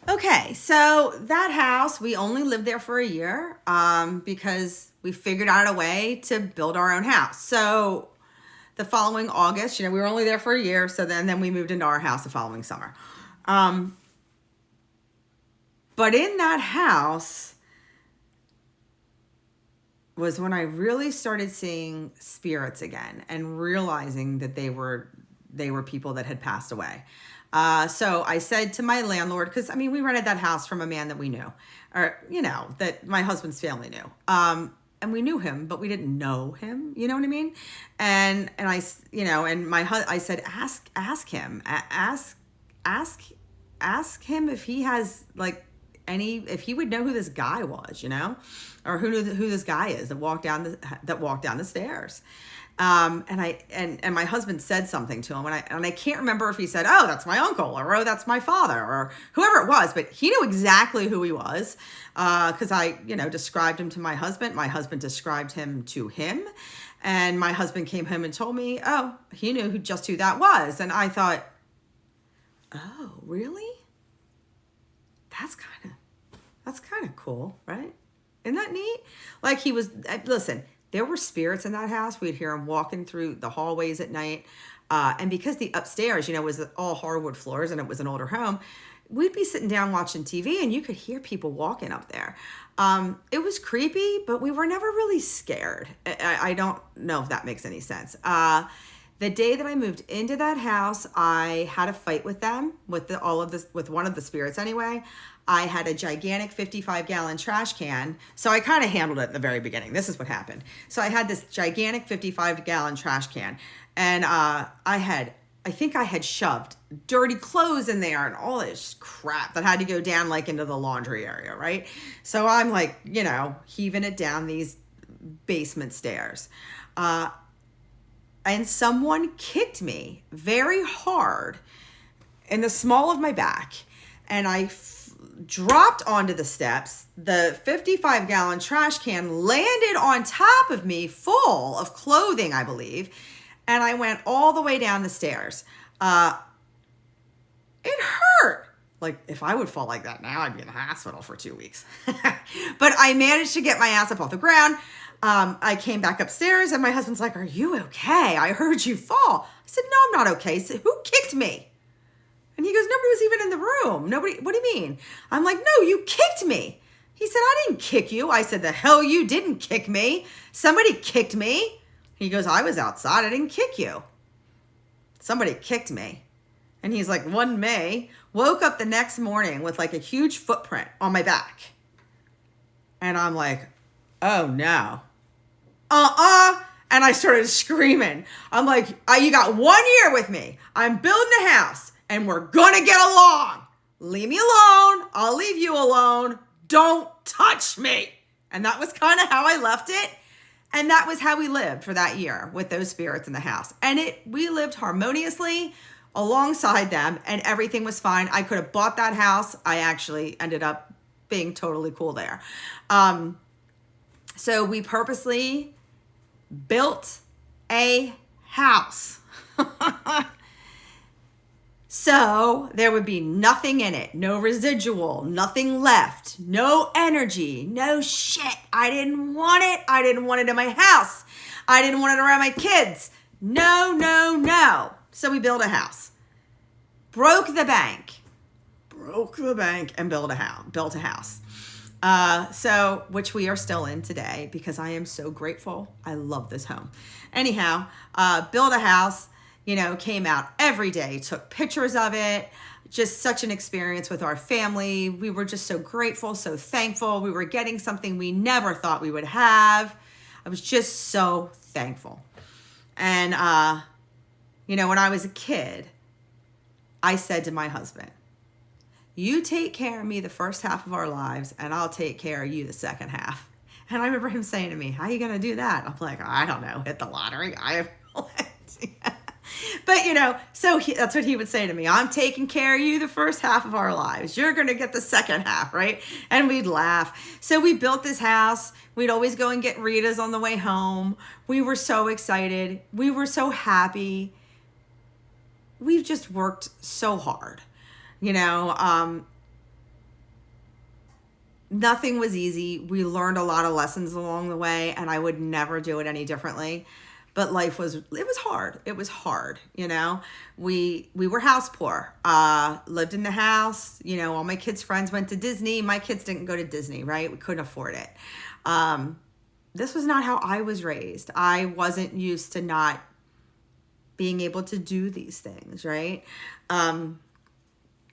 Okay, so that house, we only lived there for a year because we figured out a way to build our own house. So the following August, we were only there for a year, so then we moved into our house the following summer. Um, but in that house was when I really started seeing spirits again and realizing that they were people that had passed away. So I said to my landlord, because we rented that house from a man that we knew, or that my husband's family knew. And we knew him, but we didn't know him. You know what I mean? And I, I said, ask him, ask him if he has like if he would know who this guy was, or who knew who this guy is that walked down the stairs. And my husband said something to him, and I can't remember if he said, "Oh, that's my uncle," or "Oh, that's my father," or whoever it was, but he knew exactly who he was, because I, described him to my husband. My husband described him to him, and my husband came home and told me, "Oh, he knew who that was," and I thought, "Oh, really? That's kind of cool, right? Isn't that neat?" Like listen, there were spirits in that house. We'd hear them walking through the hallways at night. And because the upstairs, was all hardwood floors and it was an older home, we'd be sitting down watching TV and you could hear people walking up there. It was creepy, but we were never really scared. I don't know if that makes any sense. The day that I moved into that house, I had a fight with them, with one of the spirits anyway. I had a gigantic 55-gallon trash can. So I kind of handled it at the very beginning. This is what happened. So I had this gigantic 55-gallon trash can, and I think I had shoved dirty clothes in there and all this crap that had to go down like into the laundry area, right? So I'm like, heaving it down these basement stairs. And someone kicked me very hard in the small of my back, and I dropped onto the steps. The 55-gallon trash can landed on top of me, full of clothing, I believe, and I went all the way down the stairs. It hurt. Like, if I would fall like that now, I'd be in the hospital for 2 weeks. But I managed to get my ass up off the ground. I came back upstairs, and my husband's like, "Are you okay? I heard you fall." I said, "No, I'm not okay." He said, "Who kicked me?" And he goes, "Nobody was even in the room. Nobody." "What do you mean?" I'm like, "No, you kicked me." He said, "I didn't kick you." I said, "The hell you didn't kick me. Somebody kicked me." He goes, "I was outside. I didn't kick you. Somebody kicked me." And he's like, "One May, woke up the next morning with like a huge footprint on my back." And I'm like, "Oh no. And I started screaming. I'm like, "You got 1 year with me. I'm building a house and we're gonna get along. Leave me alone. I'll leave you alone. Don't touch me." And that was kind of how I left it. And that was how we lived for that year with those spirits in the house. And we lived harmoniously alongside them, and everything was fine. I could have bought that house. I actually ended up being totally cool there. So we purposely built a house. So there would be nothing in it, no residual, nothing left, no energy, no shit. I didn't want it. I didn't want it in my house. I didn't want it around my kids. No, no, no. So we built a house, broke the bank and built a house. So, which we are still in today because I am so grateful. I love this home. Anyhow, built a house, came out every day, took pictures of it. Just such an experience with our family. We were just so grateful, so thankful. We were getting something we never thought we would have. I was just so thankful. And, when I was a kid, I said to my husband, "You take care of me the first half of our lives, and I'll take care of you the second half." And I remember him saying to me, "How are you going to do that?" I'm like, "I don't know, hit the lottery." I have no idea. But, that's what he would say to me. "I'm taking care of you the first half of our lives. You're going to get the second half," right? And we'd laugh. So we built this house. We'd always go and get Rita's on the way home. We were so excited. We were so happy. We've just worked so hard, nothing was easy. We learned a lot of lessons along the way, and I would never do it any differently. But life was, it was hard. It was hard, you know. We were house poor. Lived in the house, you know, all my kids' friends went to Disney. My kids didn't go to Disney, right? We couldn't afford it. This was not how I was raised. I wasn't used to not being able to do these things, right? And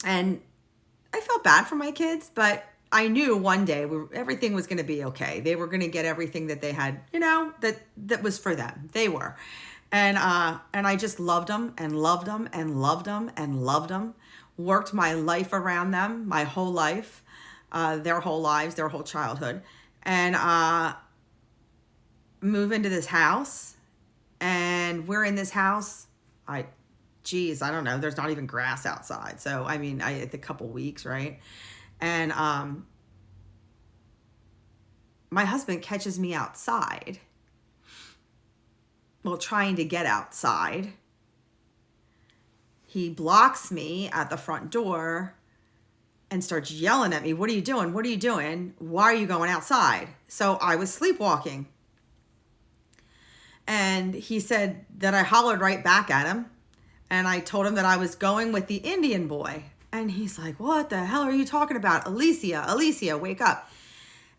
I felt bad for my kids, but I knew one day everything was going to be okay. They were going to get everything that they had, you know, that was for them. They were. And I just loved them and loved them and loved them and loved them. Worked my life around them, my whole life, their whole lives, their whole childhood. And move into this house. And we're in this house. I don't know. There's not even grass outside. So, I mean, it's a couple weeks, right? And my husband catches me outside. Well, trying to get outside. He blocks me at the front door and starts yelling at me. What are you doing? What are you doing? Why are you going outside? So I was sleepwalking. And he said that I hollered right back at him. And I told him that I was going with the Indian boy. And he's like, what the hell are you talking about? Alicia, wake up.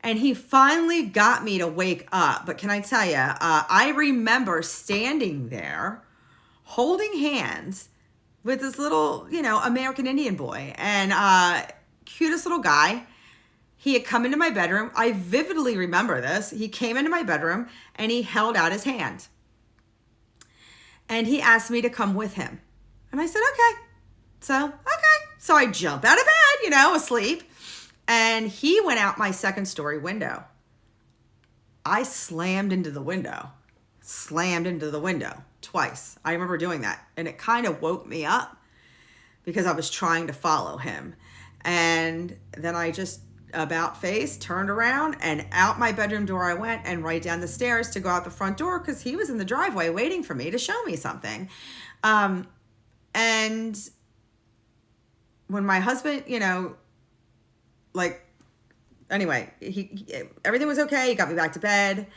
And he finally got me to wake up. But can I tell you, I remember standing there holding hands with this little, you know, American Indian boy. And cutest little guy. He had come into my bedroom. I vividly remember this. He came into my bedroom and he held out his hand. And he asked me to come with him. And I said, okay. So I jump out of bed, you know, asleep. And he went out my second story window. I slammed into the window twice. I remember doing that. And it kind of woke me up because I was trying to follow him. And then I just about face, turned around, and out my bedroom door I went, and right down the stairs to go out the front door because he was in the driveway waiting for me to show me something. And when my husband, you know, like, anyway, everything was okay. He got me back to bed.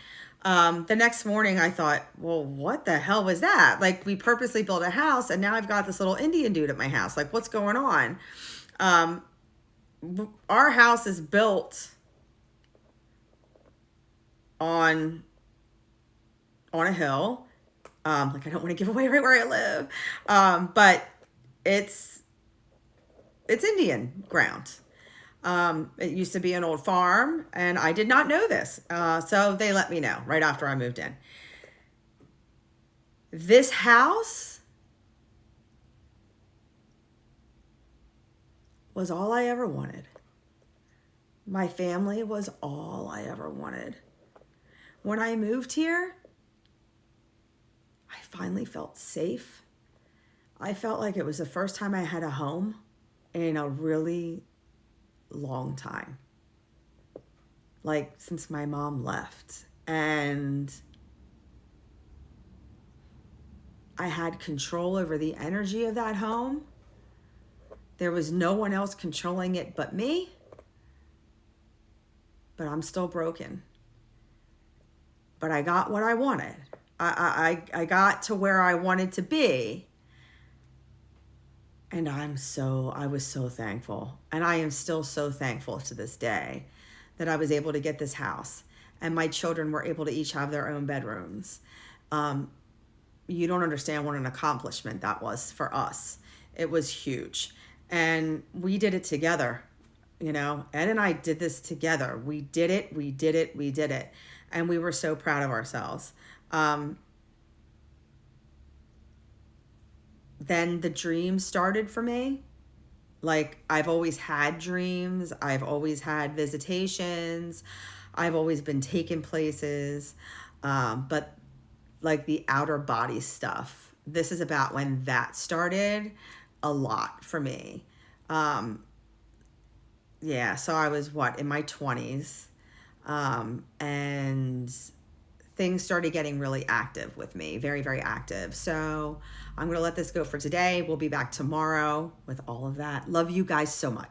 The next morning I thought, well, what the hell was that? Like, we purposely built a house and now I've got this little Indian dude at my house. Like, what's going on? Our house is built on a hill. Like, I don't want to give away right where I live. But it's Indian ground. It used to be an old farm and I did not know this. So they let me know right after I moved in. This house was all I ever wanted. My family was all I ever wanted. When I moved here, I finally felt safe. I felt like it was the first time I had a home in a really long time. Like, since my mom left. And I had control over the energy of that home. There was no one else controlling it but me. But I'm still broken. But I got what I wanted. I got to where I wanted to be. And I was so thankful. And I am still so thankful to this day that I was able to get this house. And my children were able to each have their own bedrooms. You don't understand what an accomplishment that was for us. It was huge. And we did it together. You know, Ed and I did this together. We did it. And we were so proud of ourselves. Then the dreams started for me. Like, I've always had dreams. I've always had visitations. I've always been taken places. But like the outer body stuff, this is about when that started a lot for me. Yeah, so I was in my 20s. And things started getting really active with me, very, very active. So I'm going to let this go for today. We'll be back tomorrow with all of that. Love you guys so much.